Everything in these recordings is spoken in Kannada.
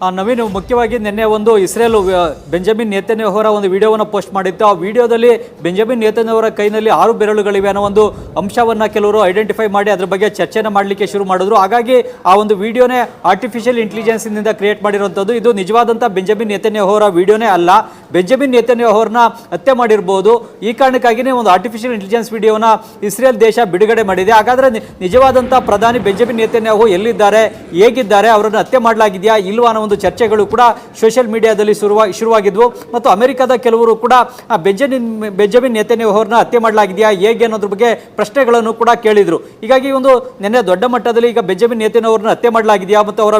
ನವೀನ್, ಮುಖ್ಯವಾಗಿ ನಿನ್ನೆ ಒಂದು ಇಸ್ರೇಲ್ ಬೆಂಜಮಿನ್ ನೇತನ್ಯಾಹು ಅವರ ಒಂದು ವಿಡಿಯೋವನ್ನು ಪೋಸ್ಟ್ ಮಾಡಿತ್ತು. ಆ ವಿಡಿಯೋದಲ್ಲಿ ಬೆಂಜಮಿನ್ ನೇತನ್ಯಾಹು ಅವರ ಕೈನಲ್ಲಿ 6 ಬೆರಳುಗಳಿವೆ ಅನ್ನೋ ಒಂದು ಅಂಶವನ್ನು ಕೆಲವರು ಐಡೆಂಟಿಫೈ ಮಾಡಿ ಅದರ ಬಗ್ಗೆ ಚರ್ಚೆನ ಮಾಡಲಿಕ್ಕೆ ಶುರು ಮಾಡಿದ್ರು. ಹಾಗಾಗಿ ಆ ಒಂದು ವಿಡಿಯೋನೇ ಆರ್ಟಿಫಿಷಿಯಲ್ ಇಂಟೆಲಿಜೆನ್ಸ್ನಿಂದ ಕ್ರಿಯೇಟ್ ಮಾಡಿರುವಂಥದ್ದು. ಇದು ನಿಜವಾದಂಥ ಬೆಂಜಮಿನ್ ನೇತನ್ಯಾಹು ಅವರ ವಿಡಿಯೋನೇ ಅಲ್ಲ. ಬೆಂಜಮಿನ್ ನೇತನ್ಯಾಹು ಅವರನ್ನ ಹತ್ಯೆ ಮಾಡಿರ್ಬೋದು. ಈ ಕಾರಣಕ್ಕಾಗಿಯೇ ಒಂದು ಆರ್ಟಿಫಿಷಿಯಲ್ ಇಂಟೆಲಿಜೆನ್ಸ್ ವಿಡಿಯೋನ ಇಸ್ರೇಲ್ ದೇಶ ಬಿಡುಗಡೆ ಮಾಡಿದೆ. ಹಾಗಾದರೆ ನಿಜವಾದಂಥ ಪ್ರಧಾನಿ ಬೆಂಜಮಿನ್ ನೇತನ್ಯಾಹು ಎಲ್ಲಿದ್ದಾರೆ, ಹೇಗಿದ್ದಾರೆ, ಅವರನ್ನು ಹತ್ಯೆ ಮಾಡಲಾಗಿದೆಯಾ ಇಲ್ವಾ ಅನ್ನೋ ಒಂದು ಚರ್ಚೆಗಳು ಕೂಡ ಸೋಷಿಯಲ್ ಮೀಡಿಯಾದಲ್ಲಿ ಶುರುವಾಗಿದ್ವು. ಮತ್ತು ಅಮೆರಿಕದ ಕೆಲವರು ಕೂಡ ಬೆಂಜಮಿನ್ ನೇತನ್ಯಾಹು ಅವರನ್ನ ಹತ್ಯೆ ಮಾಡಲಾಗಿದೆಯಾ ಹೇಗೆ ಅನ್ನೋದ್ರ ಬಗ್ಗೆ ಪ್ರಶ್ನೆಗಳನ್ನು ಕೂಡ ಕೇಳಿದ್ರು. ಹೀಗಾಗಿ ಒಂದು ನಿನ್ನೆ ದೊಡ್ಡ ಮಟ್ಟದಲ್ಲಿ ಈಗ ಬೆಂಜಮಿನ್ ನೇತನ್ಯಾಹು ಅವರನ್ನ ಹತ್ಯೆ ಮಾಡಲಾಗಿದೆಯಾ ಮತ್ತು ಅವರ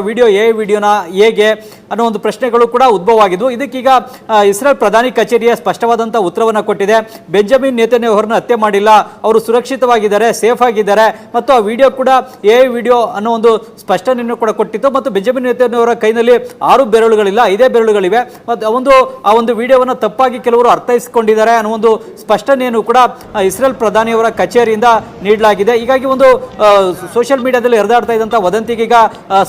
ವಿಡಿಯೋನ ಹೇಗೆ ಅನ್ನೋ ಒಂದು ಪ್ರಶ್ನೆಗಳು ಕೂಡ ಉದ್ಭವ ಆಗಿದ್ವು. ಇದಕ್ಕೀಗ ಇಸ್ರೇಲ್ ಪ್ರಧಾನಿ ಕಚೇರಿಯ ಸ್ಪಷ್ಟವಾದಂಥ ಉತ್ತರವನ್ನು ಕೊಟ್ಟಿದೆ. ಬೆಂಜಮಿನ್ ನೇತನ್ಯಾಹು ಅವರನ್ನ ಹತ್ಯೆ ಮಾಡಿಲ್ಲ, ಅವರು ಸುರಕ್ಷಿತವಾಗಿದ್ದಾರೆ, ಸೇಫ್ ಆಗಿದ್ದಾರೆ ಮತ್ತು ಆ ವಿಡಿಯೋ ಕೂಡ ವಿಡಿಯೋ ಅನ್ನೋ ಒಂದು ಸ್ಪಷ್ಟನೆಯನ್ನು ಕೂಡ ಕೊಟ್ಟಿತ್ತು. ಮತ್ತು ಬೆಂಜಮಿನ್ ನೇತನ್ಯಾಹು ಅವರ ಕೈನಲ್ಲಿ 6 ಬೆರಳುಗಳಿಲ್ಲ, 5 ಬೆರಳುಗಳಿವೆ. ಮತ್ತು ಆ ಒಂದು ವಿಡಿಯೋವನ್ನು ತಪ್ಪಾಗಿ ಕೆಲವರು ಅರ್ಥೈಸಿಕೊಂಡಿದ್ದಾರೆ ಅನ್ನೋ ಒಂದು ಸ್ಪಷ್ಟನೆಯನ್ನು ಕೂಡ ಇಸ್ರೇಲ್ ಪ್ರಧಾನಿಯವರ ಕಚೇರಿಯಿಂದ ನೀಡಲಾಗಿದೆ. ಹೀಗಾಗಿ ಒಂದು ಸೋಷಿಯಲ್ ಮೀಡಿಯಾದಲ್ಲಿ ಹರಿದಾಡ್ತಾ ಇದ್ದಂಥ ವದಂತಿಗೆ ಈಗ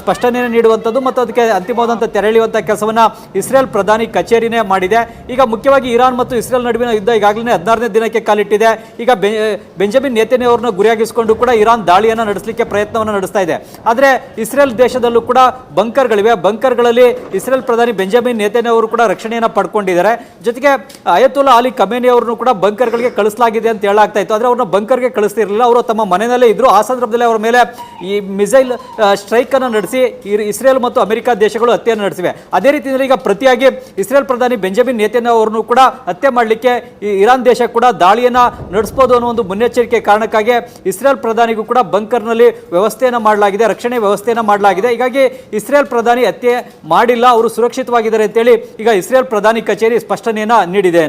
ಸ್ಪಷ್ಟನೆಯನ್ನು ನೀಡುವಂಥದ್ದು ಮತ್ತು ಅದಕ್ಕೆ ಅಂತಿಮವಾದಂಥ ತೆರೆಯುವಂಥ ಕೆಲಸವನ್ನು ಇಸ್ರೇಲ್ ಪ್ರಧಾನಿ ಕಚೇರಿನೇ ಮಾಡಿದೆ. ಈಗ ಮುಖ್ಯವಾಗಿ ಇರಾನ್ ಮತ್ತು ಇಸ್ರೇಲ್ ನಡುವಿನ ಯುದ್ಧ ಈಗಾಗಲೇ 16ನೇ ದಿನಕ್ಕೆ ಕಾಲಿಟ್ಟಿದೆ. ಈಗ ಬೆಂಜಮಿನ್ ನೇತನ್ಯಾಹು ಅವರನ್ನು ಗುರಿಯಾಗಿಸಿಕೊಂಡು ಕೂಡ ಇರಾನ್ ದಾಳಿಯನ್ನು ನಡೆಸಲಿಕ್ಕೆ ಪ್ರಯತ್ನವನ್ನು ನಡೆಸ್ತಾ ಇದೆ. ಆದರೆ ಇಸ್ರೇಲ್ ದೇಶದಲ್ಲೂ ಕೂಡ ಬಂಕರ್ಗಳಿವೆ. ಬಂಕರ್ಗಳಲ್ಲಿ ಇಸ್ರೇಲ್ ಪ್ರಧಾನಿ ಬೆಂಜಮಿನ್ ನೇತನ್ಯಾಹು ಅವರು ಕೂಡ ರಕ್ಷಣೆಯನ್ನು ಪಡ್ಕೊಂಡಿದ್ದಾರೆ. ಜೊತೆಗೆ ಅಯತುಲ್ಲಾ ಅಲಿ ಖಮೇನಿ ಅವರನ್ನು ಕೂಡ ಬಂಕರ್ಗಳಿಗೆ ಕಳಿಸಲಾಗಿದೆ ಅಂತ ಹೇಳಲಾಗ್ತಾ ಇತ್ತು. ಆದರೆ ಅವ್ರನ್ನ ಬಂಕರ್ಗೆ ಕಳಿಸ್ತಿರಲಿಲ್ಲ, ಅವರು ತಮ್ಮ ಮನೆಯಲ್ಲೇ ಇದ್ರು. ಆ ಸಂದರ್ಭದಲ್ಲಿ ಅವರ ಮೇಲೆ ಈ ಮಿಸೈಲ್ ಸ್ಟ್ರೈಕ್ ಅನ್ನು ನಡೆಸಿ ಇಸ್ರೇಲ್ ಮತ್ತು ಅಮೆರಿಕ ದೇಶಗಳು ಹತ್ಯೆಯನ್ನು ನಡೆಸಿವೆ. ಅದೇ ರೀತಿಯಲ್ಲಿ ಈಗ ಪ್ರತಿಯಾಗಿ ಇಸ್ರೇಲ್ ಪ್ರಧಾನಿ ಬೆಂಜಮಿನ್ ನೇತನ್ಯಾಹು ಅವರನ್ನು ಕೂಡ ಹತ್ಯೆ ಮಾಡಲಿಕ್ಕೆ ಇರಾನ್ ದೇಶ ಕೂಡ ದಾಳಿಯನ್ನು ನಡೆಸಬಹುದು ಅನ್ನೋ ಒಂದು ಮುನ್ನೆಚ್ಚರಿಕೆ ಕಾರಣಕ್ಕಾಗಿ ಇಸ್ರೇಲ್ ಪ್ರಧಾನಿಗೂ ಕೂಡ ಬಂಕರ್ನಲ್ಲಿ ವ್ಯವಸ್ಥೆಯನ್ನು ಮಾಡಲಾಗಿದೆ, ರಕ್ಷಣೆ ವ್ಯವಸ್ಥೆಯನ್ನು ಮಾಡಲಾಗಿದೆ. ಹೀಗಾಗಿ ಇಸ್ರೇಲ್ ಪ್ರಧಾನಿ ಹತ್ಯೆ ಮಾಡಿಲ್ಲ, ಅವರು ಸುರಕ್ಷಿತವಾಗಿದ್ದಾರೆ ಅಂತೇಳಿ ಈಗ ಇಸ್ರೇಲ್ ಪ್ರಧಾನಿ ಕಚೇರಿ ಸ್ಪಷ್ಟನೆಯನ್ನು ನೀಡಿದೆ.